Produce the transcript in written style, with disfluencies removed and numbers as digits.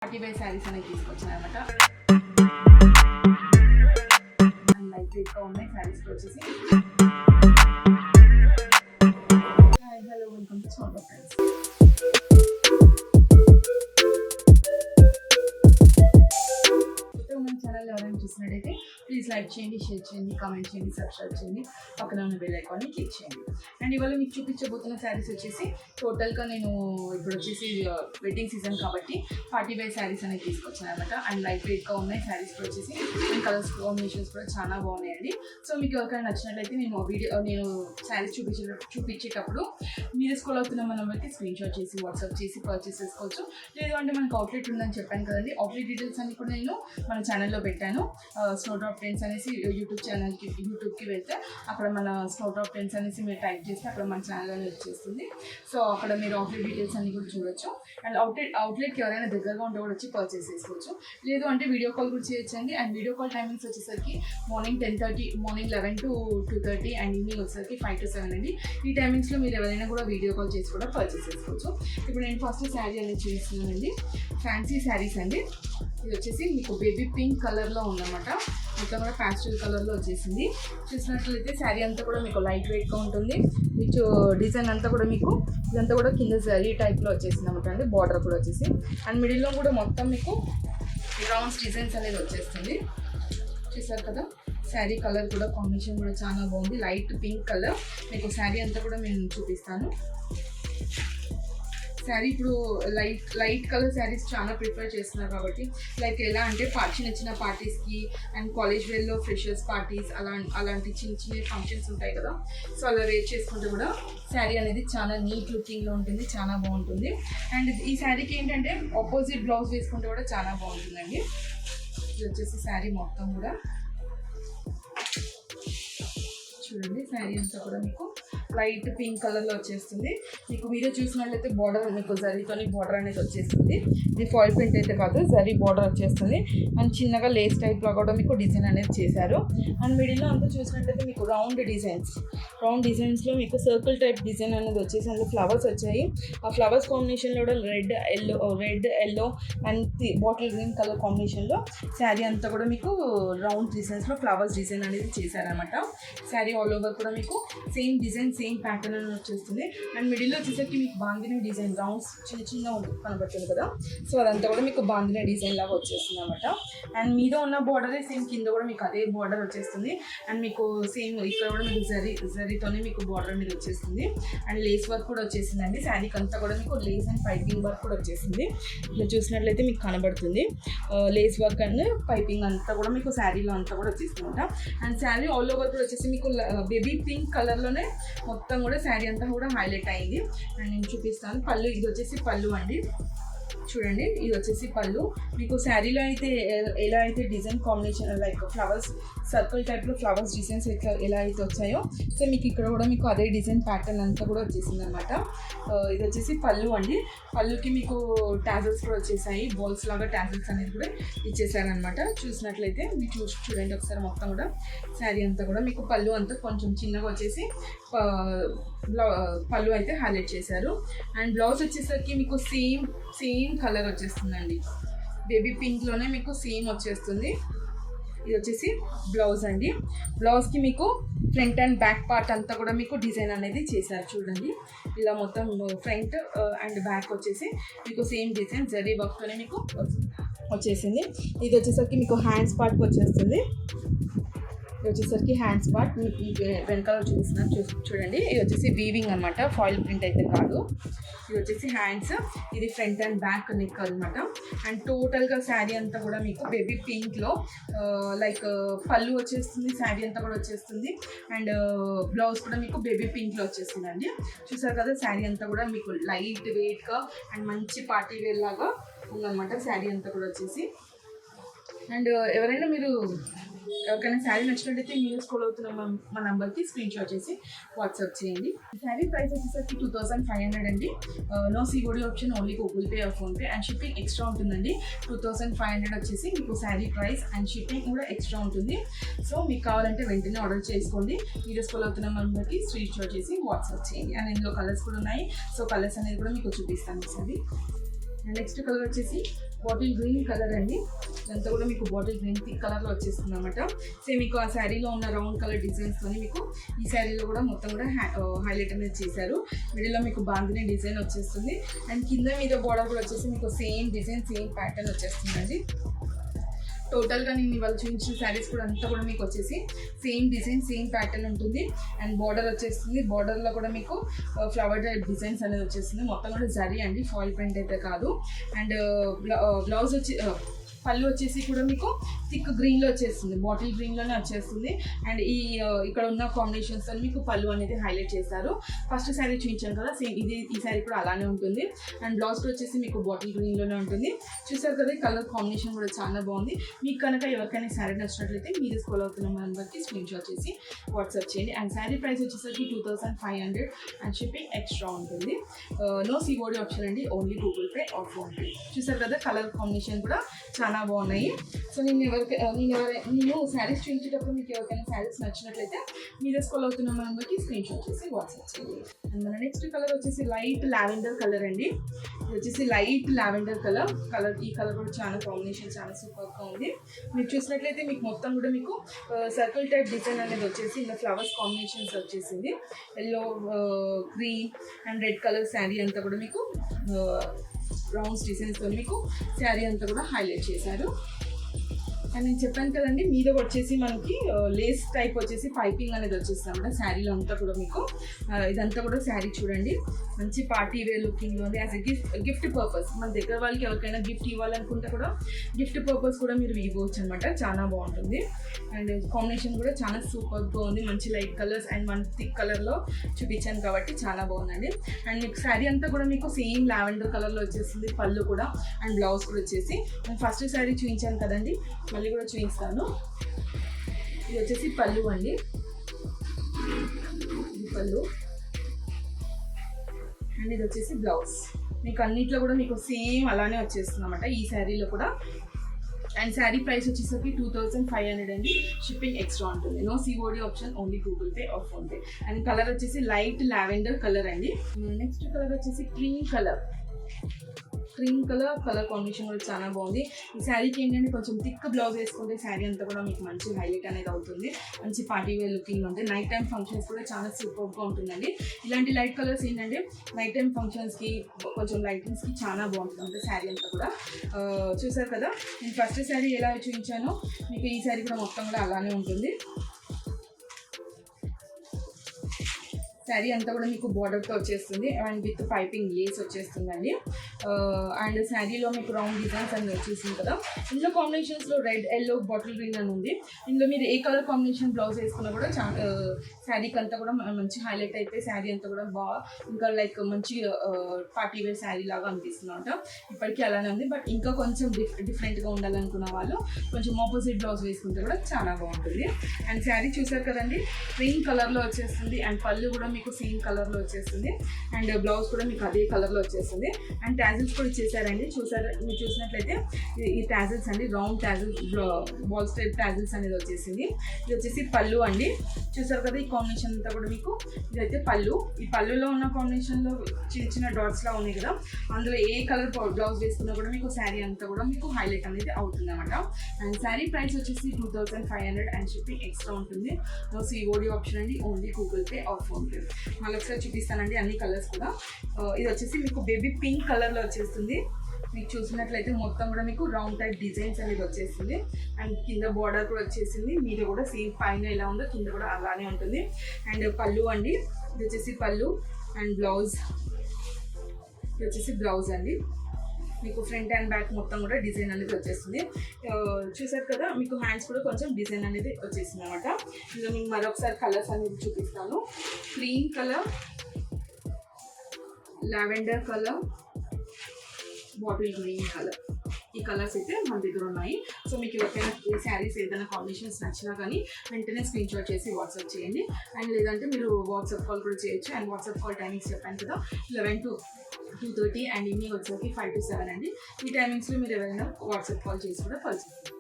Party wear saris అనేది తీసుకొచ్చాను అనమాట. లైట్ వెయిట్గా ఉన్నాయి శారీస్ వచ్చేసి. Hi hello welcome to smart friends. మన ఛానల్ ఎవరైనా చూసినట్టయితే ప్లీజ్ లైక్ చేయండి, షేర్ చేయండి, కామెంట్ చేయండి, సబ్స్క్రైబ్ చేయండి, పక్కన ఉన్న బెల్ ఐకాన్ని క్లిక్ చేయండి. అండ్ ఇవాళ మీకు చూపించబోతున్న శారీస్ వచ్చేసి టోటల్గా నేను ఇప్పుడు వచ్చేసి వెడ్డింగ్ సీజన్ కాబట్టి పార్టీ వేర్ శారీస్ అనేది తీసుకొచ్చాను అనమాట. అండ్ లైట్ వెయిట్గా ఉన్నాయి శారీస్ వచ్చేసి. అండ్ కలర్స్ కాంబినేషన్స్ కూడా చాలా బాగున్నాయండి. సో మీకు ఎవరికైనా నచ్చినట్లయితే నేను శారీస్ చూపించేటప్పుడు మీరు స్క్రోల్ అవుతున్న మన నెంబర్కి స్క్రీన్ షాట్ చేసి వాట్సాప్ చేసి పర్చేస్ చేసుకోవచ్చు. లేదు అంటే మనకు అవుట్లెట్ ఉందని చెప్పాను కదండి. అవుట్లెట్ డీటెయిల్స్ అన్ని కూడా నేను మన ఛానల్లో పెట్టాను. స్నో డ్రాప్ ట్రెండ్స్ అనేసి యూట్యూబ్కి వెళ్తే అక్కడ మన స్నో డ్రాప్ ట్రెండ్స్ అనేసి మీరు టైప్ చేస్తే అక్కడ మన ఛానల్ అనేది వచ్చేస్తుంది. సో అక్కడ మీరు అవుట్లెట్ డీటెయిల్స్ అన్ని కూడా చూడొచ్చు. అండ్ అవుట్లెట్కి ఎవరైనా దగ్గరగా ఉంటే కూడా వచ్చి పర్చేస్ చేసుకోవచ్చు. లేదు అంటే వీడియో కాల్ కూడా చేయొచ్చండి. అండ్ వీడియో కాల్ టైమింగ్స్ వచ్చేసరికి morning 10:30, morning 11 to 2:30 and evening వచ్చేసరికి 5 to 7 అండి. ఈ టైమింగ్స్లో మీరు ఎవరైనా కూడా వీడియో కాల్ చేసి కూడా పర్చేస్ చేసుకోవచ్చు. ఇప్పుడు నేను ఫస్ట్ శారీ అనేది చూపిస్తున్నానండి. ఫ్యాన్సీ శారీస్ అండి. ఇది వచ్చేసి మీకు బేబీ పింక్ కలర్లో ఉందన్నమాట. మొత్తం కూడా ప్యాస్టల్ కలర్లో వచ్చేసింది. చూసినట్లయితే శారీ అంతా కూడా మీకు లైట్ వెయిట్గా ఉంటుంది. మీకు డిజైన్ అంతా కూడా మీకు ఇదంతా కూడా కింద జరీ టైప్లో వచ్చేసింది అనమాట అండి. బార్డర్ కూడా వచ్చేసి అండ్ మిడిల్లో కూడా మొత్తం మీకు రౌండ్స్ డిజైన్స్ అనేది వచ్చేస్తుంది. చూసారు కదా, శారీ కలర్ కూడా కాంబినేషన్ కూడా చాలా బాగుంది. Light pink colour. మీకు శారీ అంతా కూడా నేను చూపిస్తాను. శారీ ఇప్పుడు లైట్ కలర్ శారీస్ చాలా ప్రిఫర్ చేస్తున్నారు కాబట్టి లైక్ ఎలా అంటే చిన్న పార్టీస్కి అండ్ కాలేజ్ వేర్లో ఫ్రెషర్స్ పార్టీస్ అలాంటి చిన్న ఫంక్షన్స్ ఉంటాయి కదా. సో అలా వేర్ చేసుకుంటే కూడా శారీ అనేది చాలా నీట్ లుకింగ్లో ఉంటుంది, చాలా బాగుంటుంది. అండ్ ఈ శారీకి ఏంటంటే ఆపోజిట్ బ్లౌజ్ వేసుకుంటే కూడా చాలా బాగుంటుందండి. ఇది వచ్చేసి శారీ మొత్తం కూడా చూడండి. శారీ అంతా కూడా మీకు లైట్ పింక్ కలర్లో వచ్చేస్తుంది. మీకు మీరే చూసినట్లయితే బార్డర్ మీకు జరీతోని బార్డర్ అనేది వచ్చేస్తుంది. ఇది ఫాయిల్ ప్రింట్ అయితే కాదు, జరీ బార్డర్ వచ్చేస్తుంది. అండ్ చిన్నగా లేస్ టైప్లో కూడా మీకు డిజైన్ అనేది చేశారు. అండ్ మిడిల్లో అంతా చూసినట్లయితే మీకు రౌండ్ డిజైన్స్లో మీకు సర్కిల్ టైప్ డిజైన్ అనేది వచ్చేసి అందులో ఫ్లవర్స్ వచ్చాయి. ఆ ఫ్లవర్స్ కాంబినేషన్లో కూడా red yellow and bottle green colour కాంబినేషన్లో శారీ అంతా కూడా మీకు రౌండ్ డిజైన్స్లో ఫ్లవర్స్ డిజైన్ అనేది చేశారనమాట. శారీ ఆల్ ఓవర్ కూడా మీకు సేమ్ డిజైన్ సేమ్ ప్యాటర్న్ అని వచ్చేస్తుంది. అండ్ మిడిల్లో వచ్చేసరికి మీకు బాందిని డిజైన్ రౌండ్స్ చిన్న కనబడుతుంది కదా. సో అదంతా కూడా మీకు బాందిని డిజైన్ లాగా వచ్చేస్తుంది అనమాట. అండ్ మీద ఉన్న బార్డరే సేమ్ కింద కూడా మీకు అదే బార్డర్ వచ్చేస్తుంది. అండ్ మీకు సేమ్ ఇక్కడ కూడా మీకు జరీతోనే మీకు బార్డర్ అనేది వచ్చేస్తుంది. అండ్ లేస్ వర్క్ కూడా వచ్చేసింది అండి. శారీకి అంతా కూడా మీకు లేస్ అండ్ పైపింగ్ వర్క్ కూడా వచ్చేసింది. ఇట్లా చూసినట్లయితే మీకు కనబడుతుంది. లేస్ వర్క్ అండ్ పైపింగ్ అంతా కూడా మీకు శారీలో అంతా కూడా వచ్చేస్తుంది అనమాట. అండ్ శారీ ఆల్ ఓవర్ కూడా వచ్చేసి మీకు బేబీ పింక్ కలర్లోనే మొత్తం కూడా శారీ అంతా కూడా హైలైట్ అయింది. అండ్ నేను చూపిస్తాను. పళ్ళు, ఇది వచ్చేసి పళ్ళు అండి. చూడండి, ఇది వచ్చేసి పళ్ళు. మీకు శారీలో అయితే ఎలా అయితే design combination like flowers circle టైప్లో ఫ్లవర్స్ డిజైన్స్ ఎలా అయితే వచ్చాయో సో మీకు ఇక్కడ కూడా మీకు అదే డిజైన్ ప్యాటర్న్ అంతా కూడా వచ్చేసింది అనమాట. ఇది వచ్చేసి పళ్ళు అండి. పళ్ళుకి మీకు టాజల్స్ కూడా వచ్చేసాయి. బాల్స్ లాగా టాజల్స్ అనేది కూడా ఇచ్చేసారనమాట. చూసినట్లయితే మీరు చూడండి ఒకసారి మొత్తం కూడా శారీ అంతా కూడా మీకు పళ్ళు అంతా కొంచెం చిన్నగా వచ్చేసి పళ్ళు అయితే హైలైట్ చేశారు. అండ్ బ్లౌజ్ వచ్చేసరికి మీకు సేమ్ కలర్ వచ్చేస్తుందండి. బేబీ పింక్లోనే మీకు సేమ్ వచ్చేస్తుంది. ఇది వచ్చేసి బ్లౌజ్ అండి. బ్లౌజ్కి మీకు ఫ్రంట్ అండ్ బ్యాక్ పార్ట్ అంతా కూడా మీకు డిజైన్ అనేది చేశారు. చూడండి, ఇలా మొత్తం ఫ్రంట్ అండ్ బ్యాక్ వచ్చేసి మీకు సేమ్ డిజైన్ జరీ వర్క్తోనే మీకు వచ్చేసింది. ఇది వచ్చేసరికి మీకు హ్యాండ్స్ పార్ట్కి వచ్చేస్తుంది. ఇది వచ్చేసరికి హ్యాండ్స్ పార్ట్ వెనకాల చూపిస్తున్నాను చూడండి. ఇది వచ్చేసి వీవింగ్ అనమాట, ఫాయిల్ ప్రింట్ అయితే కాదు. ఇది వచ్చేసి హ్యాండ్స్, ఇది ఫ్రంట్ అండ్ బ్యాక్ నెక్ అనమాట. అండ్ టోటల్గా శారీ అంతా కూడా మీకు బేబీ పింక్లో లైక్ పళ్ళు వచ్చేస్తుంది, శారీ అంతా కూడా వచ్చేస్తుంది. అండ్ బ్లౌజ్ కూడా మీకు బేబీ పింక్లో వచ్చేస్తుంది అండి. చూసారు కదా, శారీ అంతా కూడా మీకు లైట్ వెయిట్గా అండ్ మంచి పార్టీ వేర్ లాగా ఉందన్నమాట శారీ అంతా కూడా వచ్చేసి. అండ్ ఎవరికైనా శారీ నచ్చినట్లయితే మీరు స్క్రోల్ అవుతున్న మా నెంబర్కి స్క్రీన్ షాట్ చేసి వాట్సాప్ చేయండి. శారీ ప్రైస్ వచ్చేసరికి 2500 అండి. No COD option, only Google Pay or PhonePe. And shipping extra ఉంటుందండి. 2500 వచ్చేసి మీకు శారీ ప్రైస్ అండ్ షిప్పింగ్ కూడా ఎక్స్ట్రా ఉంటుంది. సో మీకు కావాలంటే వెంటనే ఆర్డర్ చేసుకోండి. మీరు స్క్రోల్ అవుతున్న నెంబర్కి స్క్రీన్ షాట్ చేసి వాట్సాప్ చేయండి. అండ్ ఇందులో కలర్స్ కూడా ఉన్నాయి. సో కలర్స్ అనేది కూడా మీకు చూపిస్తాను ఒకసారి. నెక్స్ట్ కలర్ వచ్చేసి బాటిల్ గ్రీన్ కలర్ అండి. ఇదంతా కూడా మీకు బాటిల్ గ్రీన్ థిక్ కలర్లో వచ్చేస్తుంది అనమాట. సేమ్ మీకు ఆ శారీలో ఉన్న రౌండ్ కలర్ డిజైన్స్తోని మీకు ఈ శారీలో కూడా మొత్తం కూడా హైలైట్ అనేది చేశారు. మిడిల్లో మీకు బాందిని డిజైన్ వచ్చేస్తుంది అండ్ కింద మీద బోర్డర్ కూడా వచ్చేసి మీకు సేమ్ డిజైన్ సేమ్ ప్యాటర్న్ వచ్చేస్తుందండి. టోటల్గా నేను ఇవాళ చూపించిన శారీస్ కూడా అంతా కూడా మీకు వచ్చేసి సేమ్ డిజైన్ సేమ్ ప్యాటర్న్ ఉంటుంది అండ్ బార్డర్ వచ్చేస్తుంది. బార్డర్లో కూడా మీకు ఫ్లవర్ డిజైన్స్ అనేది వచ్చేస్తుంది. మొత్తం కూడా జరీ అండి, ఫాయిల్ ప్రింట్ అయితే కాదు. అండ్ బ్లౌజ్ వచ్చి పళ్ళు వచ్చేసి కూడా మీకు థిక్ గ్రీన్లో వచ్చేస్తుంది, బాటిల్ గ్రీన్లోనే వచ్చేస్తుంది. అండ్ ఇక్కడ ఉన్న కాంబినేషన్స్తో మీకు పళ్ళు అనేది హైలైట్ చేశారు. ఫస్ట్ శారీ చూపించాను కదా, సేమ్ ఈ శారీ కూడా అలానే ఉంటుంది. అండ్ బ్లౌజ్ వచ్చేసి మీకు బాటిల్ గ్రీన్లోనే ఉంటుంది. చూసారు కదా, కలర్ కాంబినేషన్ కూడా చాలా బాగుంది. మీకు కనుక ఎవరికైనా శారీ నచ్చినట్లయితే మీరు స్కూల్ అవుతున్న నెంబర్కి స్క్రీన్ షాట్ చేసి వాట్సాప్ చేయండి. అండ్ శారీ ప్రైస్ వచ్చేసరికి 2500 అండ్ షిప్పింగ్ ఎక్స్ట్రా ఉంటుంది. నో సిఓడి ఆప్షన్ అండి, only Google Pay or PhonePe. చూసారు కదా, కలర్ కాంబినేషన్ కూడా చాలా బాగున్నాయి. సో నేను శారీస్ చూపించేటప్పుడు మీకు ఎవరికైనా శారీస్ నచ్చినట్లయితే మీరు స్కూల్ అవుతున్న నెంబర్కి స్క్రీన్ షాట్ చేసి వాట్సాప్ చేయండి. అండ్ మన నెక్స్ట్ కలర్ వచ్చేసి లైట్ లావెండర్ కలర్ అండి. ఇది వచ్చేసి లైట్ లావెండర్ కలర్. ఈ కలర్ కూడా చాలా కాంబినేషన్ చాలా సూపర్గా ఉంది. మీరు చూసినట్లయితే మీకు మొత్తం కూడా మీకు సర్కిల్ టైప్ డిజైన్ అనేది వచ్చేసి ఇలా ఫ్లవర్స్ కాంబినేషన్స్ వచ్చేసింది. Yellow, green and red colour sari అంతా కూడా మీకు రౌండ్స్ డిజైన్స్తో మీకు శారీ అంతా కూడా హైలైట్ చేశారు. అండ్ నేను చెప్పాను కదండి, మీద వచ్చేసి మనకి లేస్ టైప్ వచ్చేసి పైపింగ్ అనేది వచ్చేస్తాం కదా శారీలో అంతా కూడా మీకు. ఇదంతా కూడా శారీ చూడండి, మంచి పార్టీ వేర్ లుకింగ్లో ఉంది. యాజ్ ఎ గిఫ్ట్ పర్పస్ మన దగ్గర వాళ్ళకి ఎవరికైనా గిఫ్ట్ ఇవ్వాలనుకుంటే కూడా గిఫ్ట్ పర్పస్ కూడా మీరు ఇవ్వచ్చు అనమాట. చాలా బాగుంటుంది. అండ్ కాంబినేషన్ కూడా చాలా సూపర్గా ఉంది. మంచి light colours and one thick కలర్లో చూపించాను కాబట్టి చాలా బాగుందండి. అండ్ మీకు శారీ అంతా కూడా మీకు సేమ్ లావెండర్ కలర్లో వచ్చేస్తుంది. పళ్ళు కూడా అండ్ బ్లౌజ్ కూడా వచ్చేసి ఫస్ట్ శారీ చూపించాను కదండి, మళ్ళీ కూడా చూపిస్తాను. ఇది వచ్చేసి పళ్ళు అండి, ఇది పళ్ళు అండ్ ఇది వచ్చేసి బ్లౌజ్. మీకు అన్నిట్లో కూడా మీకు సేమ్ అలానే వచ్చేస్తుంది అన్నమాట ఈ శారీలో కూడా. అండ్ శారీ ప్రైస్ వచ్చేసరికి 2500 అండి, షిప్పింగ్ ఎక్స్ట్రా ఉంటుంది. No COD option, only Google Pay or PhonePe. And colour వచ్చేసి లైట్ లావెండర్ కలర్ అండి. నెక్స్ట్ కలర్ వచ్చేసి cream colour. Cream colour combination కూడా చాలా బాగుంది. ఈ శారీకి ఏంటంటే కొంచెం థిక్ బ్లౌజ్ వేసుకుంటే శారీ అంతా కూడా మీకు మంచి హైలైట్ అనేది అవుతుంది. మంచి పార్టీ వేర్ లుకింగ్ ఉంటుంది. నైట్ టైం ఫంక్షన్స్ కూడా చాలా సూపర్గా ఉంటుందండి. ఇలాంటి లైట్ కలర్స్ ఏంటంటే నైట్ టైం ఫంక్షన్స్కి కొంచెం లైటింగ్స్కి చాలా బాగుంటుంది అంటే శారీ అంతా కూడా. చూసారు కదా, నేను ఫస్ట్ శారీ ఎలా చూపించానో మీకు ఈ శారీ కూడా మొత్తం కూడా అలానే ఉంటుంది. శారీ అంతా కూడా మీకు బార్డర్తో వచ్చేస్తుంది అండ్ విత్ పైపింగ్ లేస్ వచ్చేస్తుందండి. అండ్ శారీలో మీకు రౌండ్ డిజైన్స్ అనేది వచ్చేసింది కదా. ఇందులో కాంబినేషన్స్లో రెడ్, ఎల్లో, బాటిల్ గ్రీన్ అని ఉంది. ఇందులో మీరు ఏ కలర్ కాంబినేషన్ బ్లౌజ్ వేసుకున్నా కూడా శారీకి అంతా కూడా మంచి హైలైట్ అయిపోయి శారీ అంతా కూడా బాగా ఇంకా లైక్ మంచి పార్టీ వేర్ శారీ లాగా అనిపిస్తుంది అనమాట. ఇప్పటికీ అలానే ఉంది, బట్ ఇంకా కొంచెం డిఫరెంట్గా ఉండాలనుకున్న వాళ్ళు కొంచెం ఆపోజిట్ బ్లౌజ్ వేసుకుంటే కూడా చాలా బాగుంటుంది. అండ్ శారీ చూసారు కదండి, క్రీమ్ కలర్లో వచ్చేస్తుంది అండ్ పళ్ళు కూడా మీకు సేమ్ కలర్లో వచ్చేస్తుంది అండ్ బ్లౌజ్ కూడా మీకు అదే కలర్లో వచ్చేస్తుంది. అండ్ టాజిల్స్ కూడా ఇచ్చేసారండి. మీరు చూసినట్లయితే ఈ టాజిల్స్ అండి, round tassels, ball style tassels అనేది వచ్చేసింది. ఇది వచ్చేసి పళ్ళు అండి. చూసారు కదా, ఈ కాంబినేషన్ అంతా కూడా మీకు ఇదైతే పళ్ళు. ఈ పళ్ళులో ఉన్న కాంబినేషన్లో చిన్న చిన్న డాట్స్లా ఉన్నాయి కదా, అందులో ఏ కలర్ బ్లౌజ్ వేసుకున్నా కూడా మీకు శారీ అంతా కూడా మీకు హైలైట్ అనేది అవుతుంది అనమాట. అండ్ శారీ ప్రైస్ వచ్చేసి 2500 అండ్ షిప్పింగ్ ఎక్స్ట్రా ఉంటుంది. నో సిఓడి ఆప్షన్ అండి, only Google Pay or PhonePe. మళ్ళీ ఒకసారి చూపిస్తానండి అన్ని కలర్స్ కూడా. ఇది వచ్చేసి మీకు బేబీ పింక్ కలర్లో వచ్చేస్తుంది. మీకు చూసినట్లయితే మొత్తం కూడా మీకు రౌండ్ టైప్ డిజైన్స్ అనేది వచ్చేస్తుంది అండ్ కింద బార్డర్ కూడా వచ్చేసింది. మీద కూడా సేమ్ పైన ఎలా ఉందో కింద కూడా అలానే ఉంటుంది. అండ్ పళ్ళు అండి, ఇది వచ్చేసి పళ్ళు అండ్ బ్లౌజ్. ఇది వచ్చేసి బ్లౌజ్ అండి. మీకు ఫ్రంట్ అండ్ బ్యాక్ మొత్తం కూడా డిజైన్ అనేది వచ్చేస్తుంది. చూసారు కదా, మీకు హ్యాండ్స్ కూడా కొంచెం డిజైన్ అనేది వచ్చేసింది అనమాట. ఇందులో మీకు మరొకసారి కలర్స్ అనేది చూపిస్తాను. Cream colour, lavender colour, bottle green colour, ఈ కలర్స్ అయితే మన దగ్గర ఉన్నాయి. సో మీకు ఎవరికైనా ఈ శారీస్ ఏదైనా కాంబినేషన్స్ నచ్చినా కానీ వెంటనే స్క్రీన్ షాట్ చేసి వాట్సాప్ చేయండి. అండ్ లేదంటే మీరు వాట్సాప్ కాల్ కూడా చేయొచ్చు. అండ్ వాట్సాప్ కాల్ టైమింగ్స్ చెప్పాను కదా, 11 to 2:30 అండ్ ఈవినింగ్ వచ్చేసరికి 5 to 7 అండి. ఈ టైమింగ్స్లో మీరు ఎవరైనా వాట్సాప్ కాల్ చేసి కూడా కాల్ చేయండి.